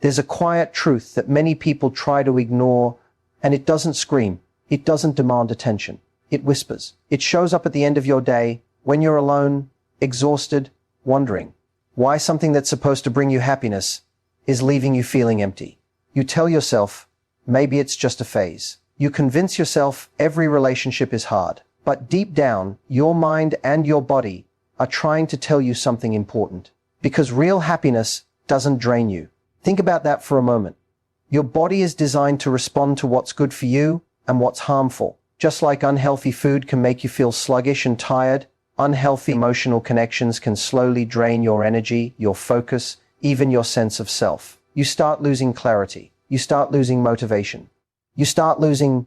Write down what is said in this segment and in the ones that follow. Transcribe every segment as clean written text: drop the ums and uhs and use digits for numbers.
There's a quiet truth that many people try to ignore, and it doesn't scream. It doesn't demand attention. It whispers. It shows up at the end of your day, when you're alone, exhausted, wondering why something that's supposed to bring you happiness is leaving you feeling empty. You tell yourself, maybe it's just a phase. You convince yourself every relationship is hard. But deep down, your mind and your body are trying to tell you something important. Because real happiness doesn't drain you. Think about that for a moment. Your body is designed to respond to what's good for you and what's harmful. Just like unhealthy food can make you feel sluggish and tired, unhealthy emotional connections can slowly drain your energy, your focus, even your sense of self. You start losing clarity. You start losing motivation. You start losing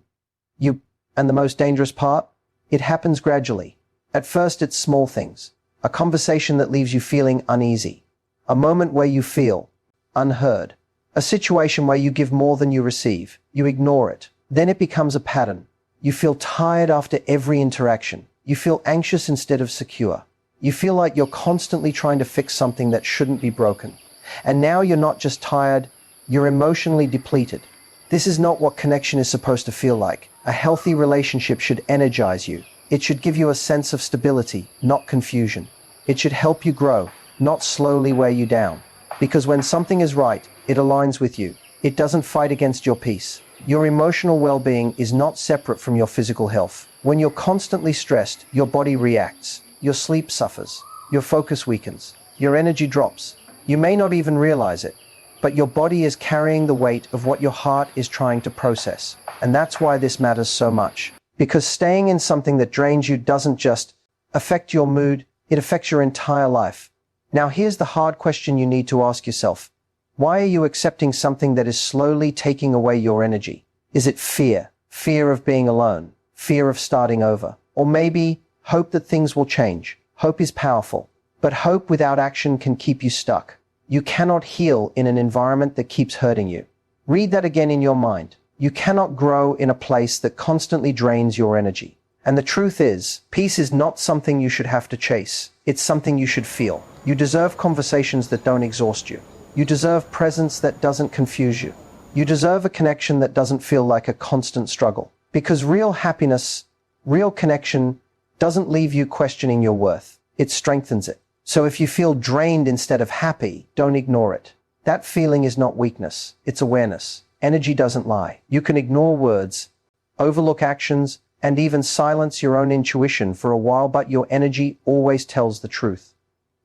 you. And the most dangerous part? It happens gradually. At first, it's small things. A conversation that leaves you feeling uneasy. A moment where you feel unheard. A situation where you give more than you receive. You ignore it. Then it becomes a pattern. You feel tired after every interaction. You feel anxious instead of secure. You feel like you're constantly trying to fix something that shouldn't be broken. And now you're not just tired, you're emotionally depleted. This is not what connection is supposed to feel like. A healthy relationship should energize you. It should give you a sense of stability, not confusion. It should help you grow, not slowly wear you down. Because when something is right, it aligns with you. It doesn't fight against your peace. Your emotional well-being is not separate from your physical health. When you're constantly stressed, your body reacts. Your sleep suffers. Your focus weakens. Your energy drops. You may not even realize it, but your body is carrying the weight of what your heart is trying to process. And that's why this matters so much. Because staying in something that drains you doesn't just affect your mood, it affects your entire life. Now here's the hard question you need to ask yourself. Why are you accepting something that is slowly taking away your energy? Is it fear? Fear of being alone? Fear of starting over? Or maybe hope that things will change? Hope is powerful, but hope without action can keep you stuck. You cannot heal in an environment that keeps hurting you. Read that again in your mind. You cannot grow in a place that constantly drains your energy. And the truth is, peace is not something you should have to chase. It's something you should feel. You deserve conversations that don't exhaust you. You deserve presence that doesn't confuse you. You deserve a connection that doesn't feel like a constant struggle. Because real happiness, real connection, doesn't leave you questioning your worth. It strengthens it. So if you feel drained instead of happy, don't ignore it. That feeling is not weakness. It's awareness. Energy doesn't lie. You can ignore words, overlook actions, and even silence your own intuition for a while, but your energy always tells the truth.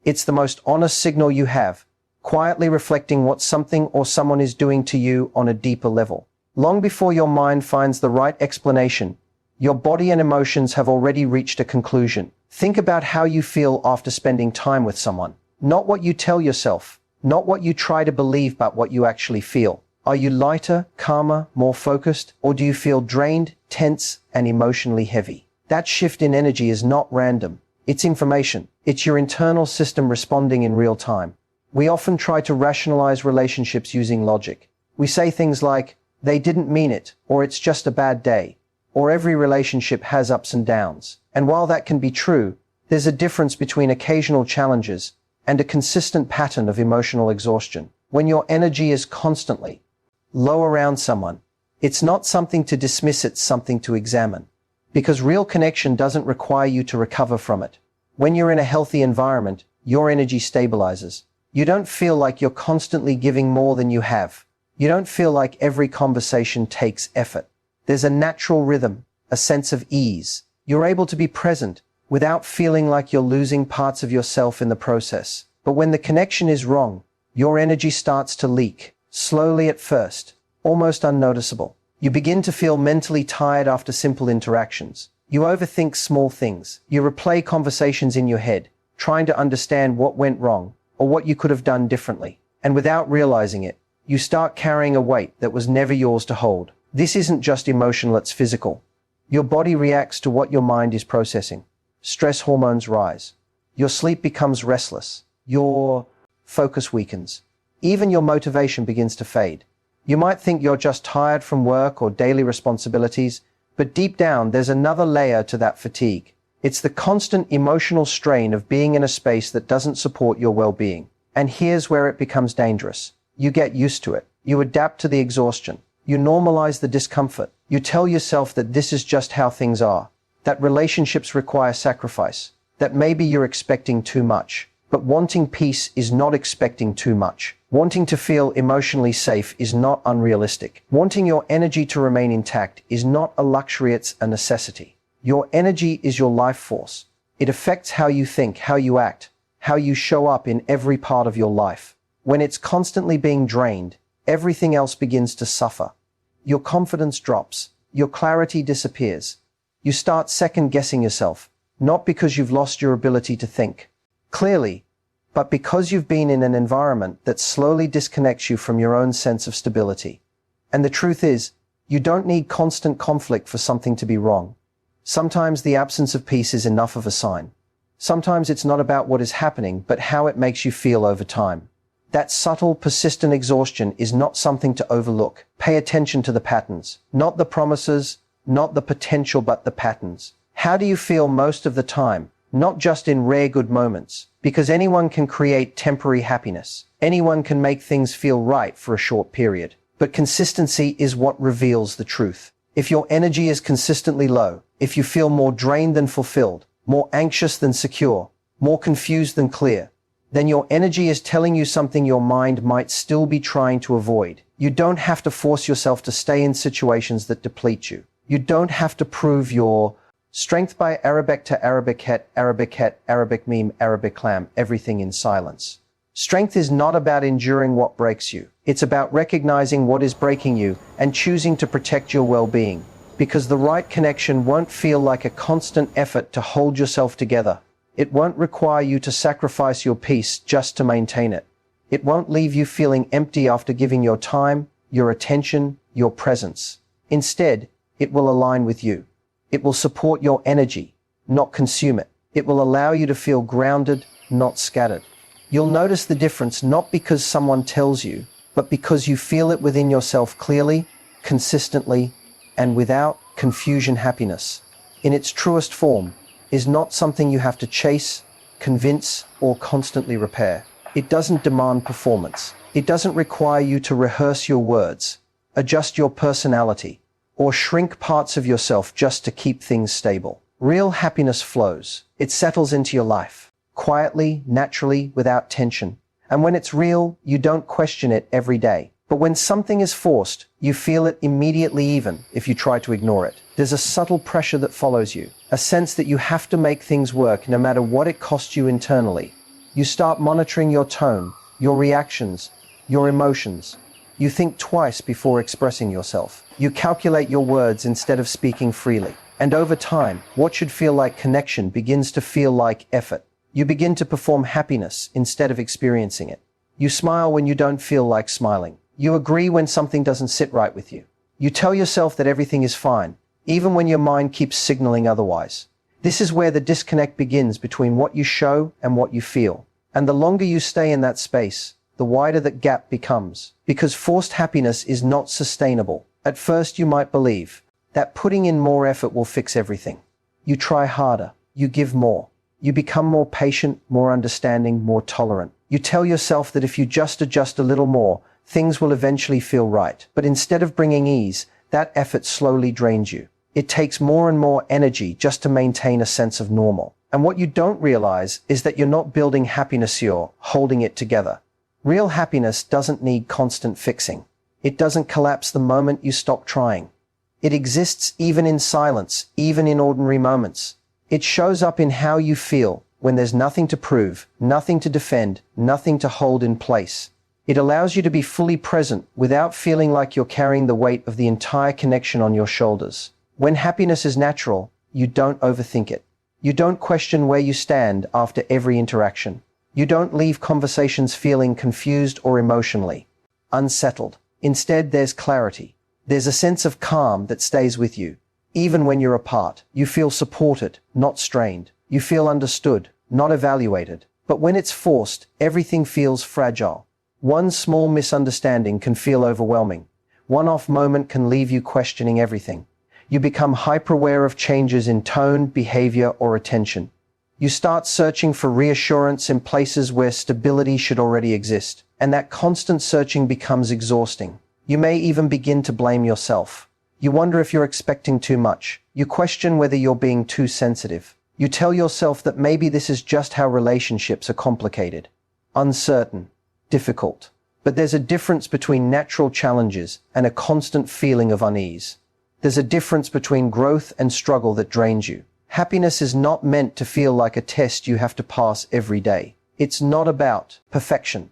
It's the most honest signal you have, quietly reflecting what something or someone is doing to you on a deeper level. Long before your mind finds the right explanation, your body and emotions have already reached a conclusion. Think about how you feel after spending time with someone. Not what you tell yourself, not what you try to believe, but what you actually feel. Are you lighter, calmer, more focused, or do you feel drained, tense, and emotionally heavy? That shift in energy is not random. It's information. It's your internal system responding in real time. We often try to rationalize relationships using logic. We say things like, they didn't mean it, or it's just a bad day, or every relationship has ups and downs. And while that can be true, there's a difference between occasional challenges and a consistent pattern of emotional exhaustion. When your energy is constantly low around someone, it's not something to dismiss, it's something to examine. Because real connection doesn't require you to recover from it. When you're in a healthy environment, your energy stabilizes. You don't feel like you're constantly giving more than you have. You don't feel like every conversation takes effort. There's a natural rhythm, a sense of ease. You're able to be present without feeling like you're losing parts of yourself in the process. But when the connection is wrong, your energy starts to leak, slowly at first, almost unnoticeable. You begin to feel mentally tired after simple interactions. You overthink small things. You replay conversations in your head, trying to understand what went wrong or what you could have done differently. And without realizing it, you start carrying a weight that was never yours to hold. This isn't just emotional, it's physical. Your body reacts to what your mind is processing. Stress hormones rise. Your sleep becomes restless. Your focus weakens. Even your motivation begins to fade. You might think you're just tired from work or daily responsibilities, but deep down there's another layer to that fatigue. It's the constant emotional strain of being in a space that doesn't support your well-being. And here's where it becomes dangerous. You get used to it. You adapt to the exhaustion. You normalize the discomfort. You tell yourself that this is just how things are, that relationships require sacrifice, that maybe you're expecting too much. But wanting peace is not expecting too much. Wanting to feel emotionally safe is not unrealistic. Wanting your energy to remain intact is not a luxury, it's a necessity. Your energy is your life force. It affects how you think, how you act, how you show up in every part of your life. When it's constantly being drained, everything else begins to suffer. Your confidence drops. Your clarity disappears. You start second-guessing yourself, not because you've lost your ability to think clearly, but because you've been in an environment that slowly disconnects you from your own sense of stability. And the truth is, you don't need constant conflict for something to be wrong. Sometimes the absence of peace is enough of a sign. Sometimes it's not about what is happening, but how it makes you feel over time. That subtle, persistent exhaustion is not something to overlook. Pay attention to the patterns, not the promises, not the potential, but the patterns. How do you feel most of the time? Not just in rare good moments, because anyone can create temporary happiness. Anyone can make things feel right for a short period. But consistency is what reveals the truth. If your energy is consistently low, if you feel more drained than fulfilled, more anxious than secure, more confused than clear, then your energy is telling you something your mind might still be trying to avoid. You don't have to force yourself to stay in situations that deplete you. You don't have to prove your strength by Arabic to Arabic het, Arabic meme, Arabic clam, everything in silence. Strength is not about enduring what breaks you. It's about recognizing what is breaking you and choosing to protect your well-being. Because the right connection won't feel like a constant effort to hold yourself together. It won't require you to sacrifice your peace just to maintain it. It won't leave you feeling empty after giving your time, your attention, your presence. Instead, it will align with you. It will support your energy, not consume it. It will allow you to feel grounded, not scattered. You'll notice the difference not because someone tells you, but because you feel it within yourself clearly, consistently, and without confusion. Happiness, in its truest form, is not something you have to chase, convince, or constantly repair. It doesn't demand performance. It doesn't require you to rehearse your words, adjust your personality, or shrink parts of yourself just to keep things stable. Real happiness flows. It settles into your life, quietly, naturally, without tension. And when it's real, you don't question it every day. But when something is forced, you feel it immediately even if you try to ignore it. There's a subtle pressure that follows you, a sense that you have to make things work no matter what it costs you internally. You start monitoring your tone, your reactions, your emotions. You think twice before expressing yourself. You calculate your words instead of speaking freely. And over time, what should feel like connection begins to feel like effort. You begin to perform happiness instead of experiencing it. You smile when you don't feel like smiling. You agree when something doesn't sit right with you. You tell yourself that everything is fine, even when your mind keeps signaling otherwise. This is where the disconnect begins between what you show and what you feel. And the longer you stay in that space, the wider that gap becomes. Because forced happiness is not sustainable. At first you might believe that putting in more effort will fix everything. You try harder. You give more. You become more patient, more understanding, more tolerant. You tell yourself that if you just adjust a little more, things will eventually feel right. But instead of bringing ease, that effort slowly drains you. It takes more and more energy just to maintain a sense of normal. And what you don't realize is that you're not building happiness, you're holding it together. Real happiness doesn't need constant fixing. It doesn't collapse the moment you stop trying. It exists even in silence, even in ordinary moments. It shows up in how you feel when there's nothing to prove, nothing to defend, nothing to hold in place. It allows you to be fully present without feeling like you're carrying the weight of the entire connection on your shoulders. When happiness is natural, you don't overthink it. You don't question where you stand after every interaction. You don't leave conversations feeling confused or emotionally unsettled. Instead, there's clarity. There's a sense of calm that stays with you. Even when you're apart, you feel supported, not strained. You feel understood, not evaluated. But when it's forced, everything feels fragile. One small misunderstanding can feel overwhelming. One off moment can leave you questioning everything. You become hyper-aware of changes in tone, behavior, or attention. You start searching for reassurance in places where stability should already exist, and that constant searching becomes exhausting. You may even begin to blame yourself. You wonder if you're expecting too much. You question whether you're being too sensitive. You tell yourself that maybe this is just how relationships are complicated, uncertain, difficult. But there's a difference between natural challenges and a constant feeling of unease. There's a difference between growth and struggle that drains you. Happiness is not meant to feel like a test you have to pass every day. It's not about perfection.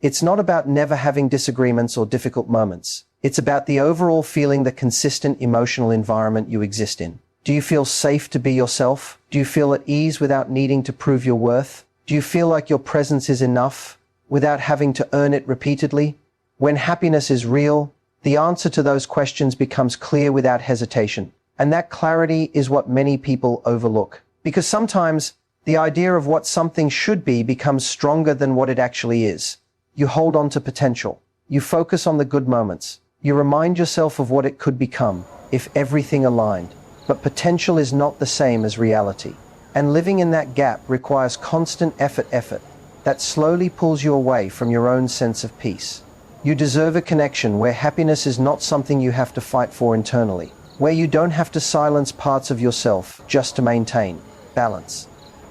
It's not about never having disagreements or difficult moments. It's about the overall feeling, the consistent emotional environment you exist in. Do you feel safe to be yourself? Do you feel at ease without needing to prove your worth? Do you feel like your presence is enough without having to earn it repeatedly? When happiness is real, the answer to those questions becomes clear without hesitation. And that clarity is what many people overlook. Because sometimes the idea of what something should be becomes stronger than what it actually is. You hold on to potential. You focus on the good moments. You remind yourself of what it could become if everything aligned. But potential is not the same as reality. And living in that gap requires constant effort that slowly pulls you away from your own sense of peace. You deserve a connection where happiness is not something you have to fight for internally, where you don't have to silence parts of yourself just to maintain balance,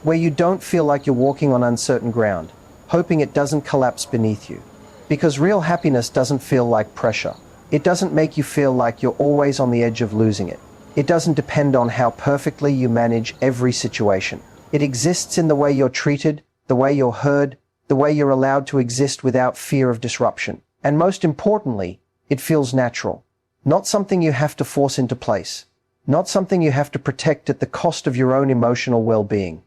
where you don't feel like you're walking on uncertain ground, hoping it doesn't collapse beneath you. Because real happiness doesn't feel like pressure. It doesn't make you feel like you're always on the edge of losing it. It doesn't depend on how perfectly you manage every situation. It exists in the way you're treated, the way you're heard, the way you're allowed to exist without fear of disruption. And most importantly, it feels natural. Not something you have to force into place. Not something you have to protect at the cost of your own emotional well-being.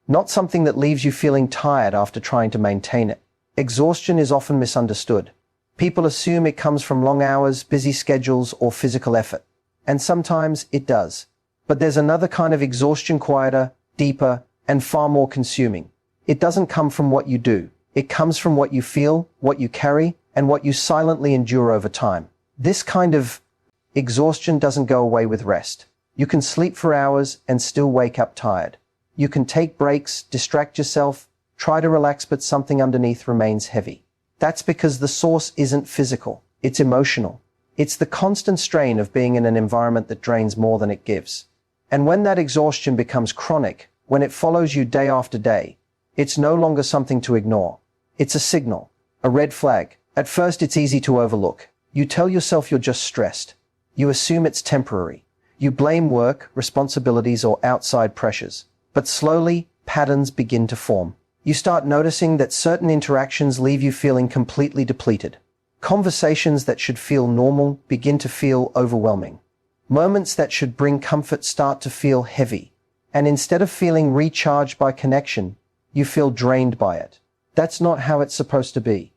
Not something that leaves you feeling tired after trying to maintain it. Exhaustion is often misunderstood. People assume it comes from long hours, busy schedules, or physical effort. And sometimes it does. But there's another kind of exhaustion, quieter, deeper, and far more consuming. It doesn't come from what you do. It comes from what you feel, what you carry, and what you silently endure over time. This kind of exhaustion doesn't go away with rest. You can sleep for hours and still wake up tired. You can take breaks, distract yourself, try to relax, but something underneath remains heavy. That's because the source isn't physical, it's emotional. It's the constant strain of being in an environment that drains more than it gives. And when that exhaustion becomes chronic, when it follows you day after day, it's no longer something to ignore. It's a signal, a red flag. At first, it's easy to overlook. You tell yourself you're just stressed. You assume it's temporary. You blame work, responsibilities, or outside pressures. But slowly, patterns begin to form. You start noticing that certain interactions leave you feeling completely depleted. Conversations that should feel normal begin to feel overwhelming. Moments that should bring comfort start to feel heavy. And instead of feeling recharged by connection, you feel drained by it. That's not how it's supposed to be.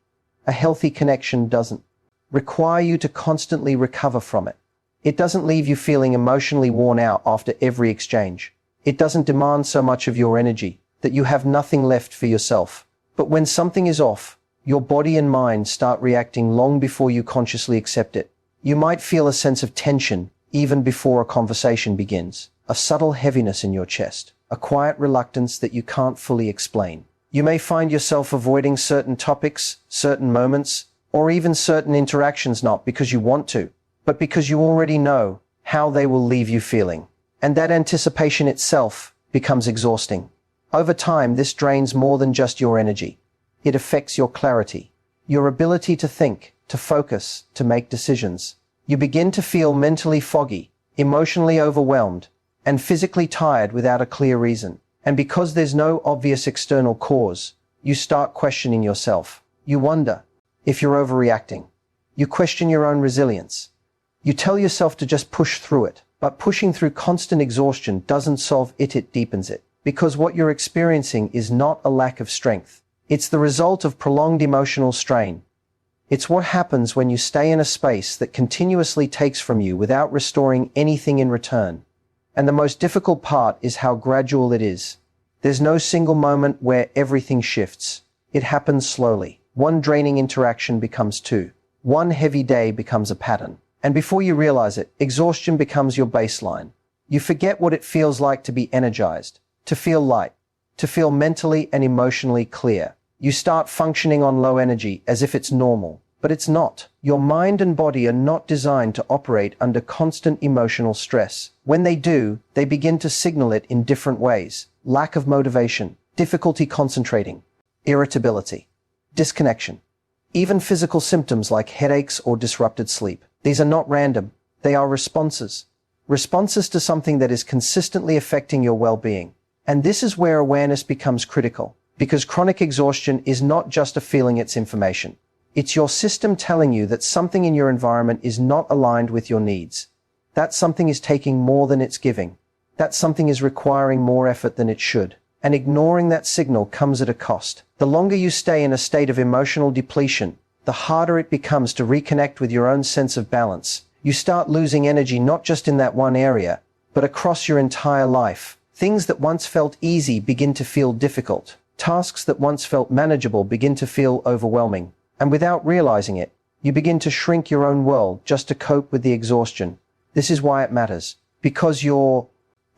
A healthy connection doesn't require you to constantly recover from it. It doesn't leave you feeling emotionally worn out after every exchange. It doesn't demand so much of your energy that you have nothing left for yourself. But when something is off, your body and mind start reacting long before you consciously accept it. You might feel a sense of tension even before a conversation begins, a subtle heaviness in your chest, a quiet reluctance that you can't fully explain. You may find yourself avoiding certain topics, certain moments, or even certain interactions, not because you want to, but because you already know how they will leave you feeling. And that anticipation itself becomes exhausting. Over time, this drains more than just your energy. It affects your clarity, your ability to think, to focus, to make decisions. You begin to feel mentally foggy, emotionally overwhelmed, and physically tired without a clear reason. And because there's no obvious external cause, you start questioning yourself. You wonder if you're overreacting. You question your own resilience. You tell yourself to just push through it. But pushing through constant exhaustion doesn't solve it, it deepens it. Because what you're experiencing is not a lack of strength. It's the result of prolonged emotional strain. It's what happens when you stay in a space that continuously takes from you without restoring anything in return. And the most difficult part is how gradual it is. There's no single moment where everything shifts. It happens slowly. One draining interaction becomes two. One heavy day becomes a pattern. And before you realize it, exhaustion becomes your baseline. You forget what it feels like to be energized, to feel light, to feel mentally and emotionally clear. You start functioning on low energy as if it's normal, but it's not. Your mind and body are not designed to operate under constant emotional stress. When they do, they begin to signal it in different ways. Lack of motivation, difficulty concentrating, irritability, disconnection, even physical symptoms like headaches or disrupted sleep. These are not random. They are responses. Responses to something that is consistently affecting your well-being. And this is where awareness becomes critical, because chronic exhaustion is not just a feeling, it's information. It's your system telling you that something in your environment is not aligned with your needs. That something is taking more than it's giving. That something is requiring more effort than it should. And ignoring that signal comes at a cost. The longer you stay in a state of emotional depletion, the harder it becomes to reconnect with your own sense of balance. You start losing energy not just in that one area, but across your entire life. Things that once felt easy begin to feel difficult. Tasks that once felt manageable begin to feel overwhelming. And without realizing it, you begin to shrink your own world just to cope with the exhaustion. This is why it matters. Because your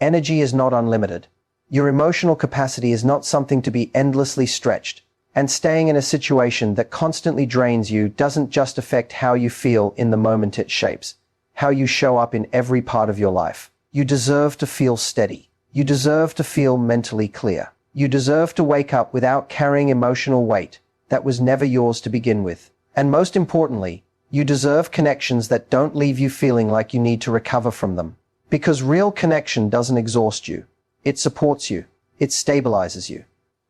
energy is not unlimited. Your emotional capacity is not something to be endlessly stretched. And staying in a situation that constantly drains you doesn't just affect how you feel in the moment, it shapes how you show up in every part of your life. You deserve to feel steady. You deserve to feel mentally clear. You deserve to wake up without carrying emotional weight that was never yours to begin with. And most importantly, you deserve connections that don't leave you feeling like you need to recover from them. Because real connection doesn't exhaust you. It supports you. It stabilizes you.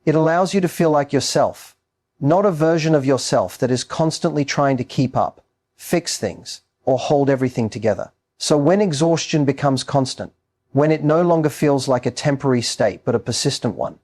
It allows you to feel like yourself, not a version of yourself that is constantly trying to keep up, fix things, or hold everything together. So when exhaustion becomes constant, when it no longer feels like a temporary state but a persistent one,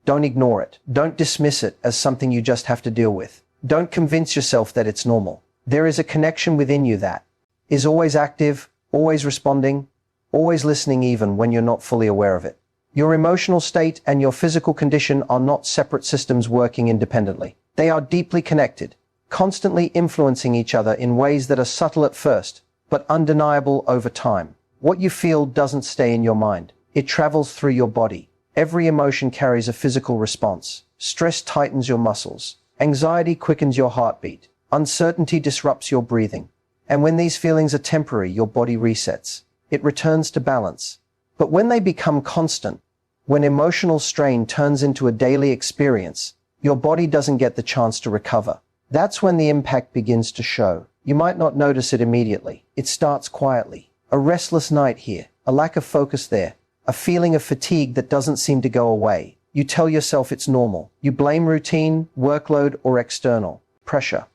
don't ignore it. Don't dismiss it as something you just have to deal with. Don't convince yourself that it's normal. There is a connection within you that is always active, always responding, always listening even when you're not fully aware of it. Your emotional state and your physical condition are not separate systems working independently. They are deeply connected, constantly influencing each other in ways that are subtle at first, but undeniable over time. What you feel doesn't stay in your mind. It travels through your body. Every emotion carries a physical response. Stress tightens your muscles. Anxiety quickens your heartbeat. Uncertainty disrupts your breathing. And when these feelings are temporary, your body resets. It returns to balance. But when they become constant, when emotional strain turns into a daily experience, your body doesn't get the chance to recover. That's when the impact begins to show. You might not notice it immediately. It starts quietly. A restless night here, a lack of focus there, a feeling of fatigue that doesn't seem to go away. You tell yourself it's normal. You blame routine, workload, or external pressure.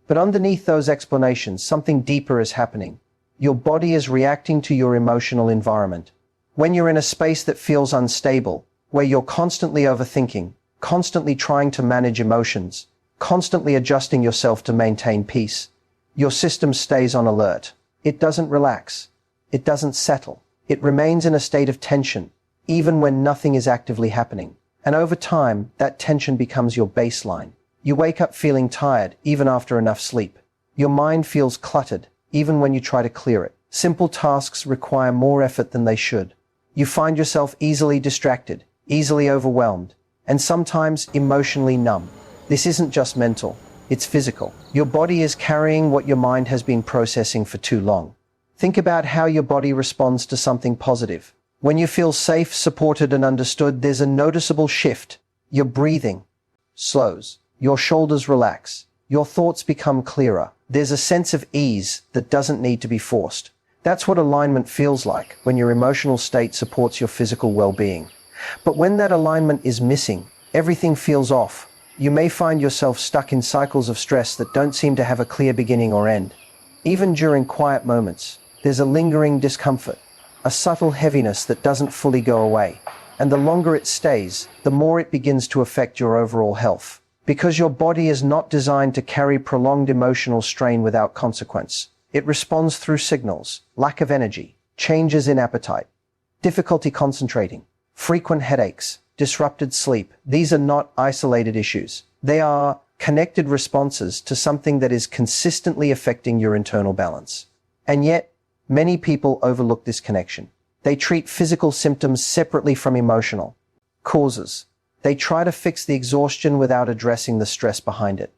But underneath those explanations, something deeper is happening. Your body is reacting to your emotional environment. When you're in a space that feels unstable, where you're constantly overthinking, constantly trying to manage emotions, constantly adjusting yourself to maintain peace, your system stays on alert. It doesn't relax. It doesn't settle. It remains in a state of tension, even when nothing is actively happening. And over time, that tension becomes your baseline. You wake up feeling tired, even after enough sleep. Your mind feels cluttered, even when you try to clear it. Simple tasks require more effort than they should. You find yourself easily distracted, easily overwhelmed, and sometimes emotionally numb. This isn't just mental, it's physical. Your body is carrying what your mind has been processing for too long. Think about how your body responds to something positive. When you feel safe, supported, and understood, there's a noticeable shift. Your breathing slows. Your shoulders relax. Your thoughts become clearer. There's a sense of ease that doesn't need to be forced. That's what alignment feels like when your emotional state supports your physical well-being. But when that alignment is missing, everything feels off. You may find yourself stuck in cycles of stress that don't seem to have a clear beginning or end. Even during quiet moments, there's a lingering discomfort, a subtle heaviness that doesn't fully go away. And the longer it stays, the more it begins to affect your overall health. Because your body is not designed to carry prolonged emotional strain without consequence. It responds through signals, lack of energy, changes in appetite, difficulty concentrating, frequent headaches, disrupted sleep. These are not isolated issues. They are connected responses to something that is consistently affecting your internal balance. And yet, many people overlook this connection. They treat physical symptoms separately from emotional causes. They try to fix the exhaustion without addressing the stress behind it.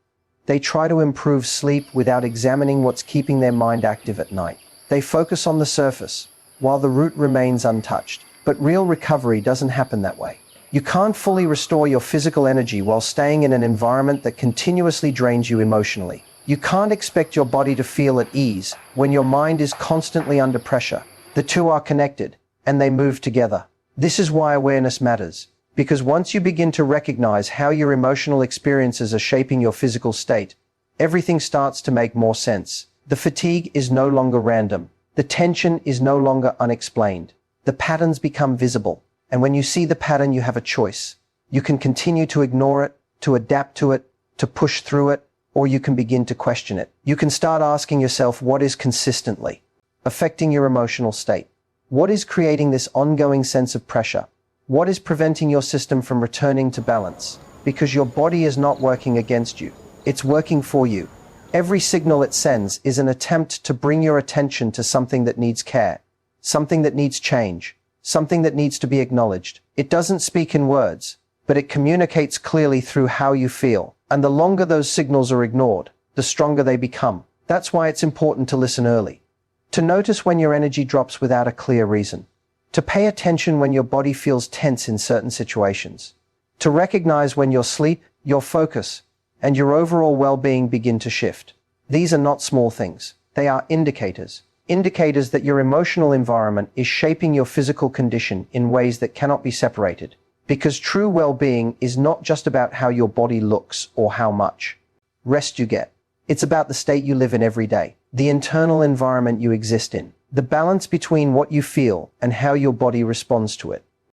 They try to improve sleep without examining what's keeping their mind active at night. They focus on the surface, while the root remains untouched. But real recovery doesn't happen that way. You can't fully restore your physical energy while staying in an environment that continuously drains you emotionally. You can't expect your body to feel at ease when your mind is constantly under pressure. The two are connected, and they move together. This is why awareness matters, because once you begin to recognize how your emotional experiences are shaping your physical state, everything starts to make more sense. The fatigue is no longer random. The tension is no longer unexplained. The patterns become visible, and when you see the pattern, you have a choice. You can continue to ignore it, to adapt to it, to push through it, or you can begin to question it. You can start asking yourself what is consistently affecting your emotional state. What is creating this ongoing sense of pressure? What is preventing your system from returning to balance? Because your body is not working against you. It's working for you. Every signal it sends is an attempt to bring your attention to something that needs care, something that needs change, something that needs to be acknowledged. It doesn't speak in words, but it communicates clearly through how you feel. And the longer those signals are ignored, the stronger they become. That's why it's important to listen early. To notice when your energy drops without a clear reason. To pay attention when your body feels tense in certain situations. To recognize when your sleep, your focus, and your overall well-being begin to shift. These are not small things. They are indicators. Indicators that your emotional environment is shaping your physical condition in ways that cannot be separated. Because true well-being is not just about how your body looks or how much rest you get. It's about the state you live in every day, the internal environment you exist in, the balance between what you feel and how your body responds to it.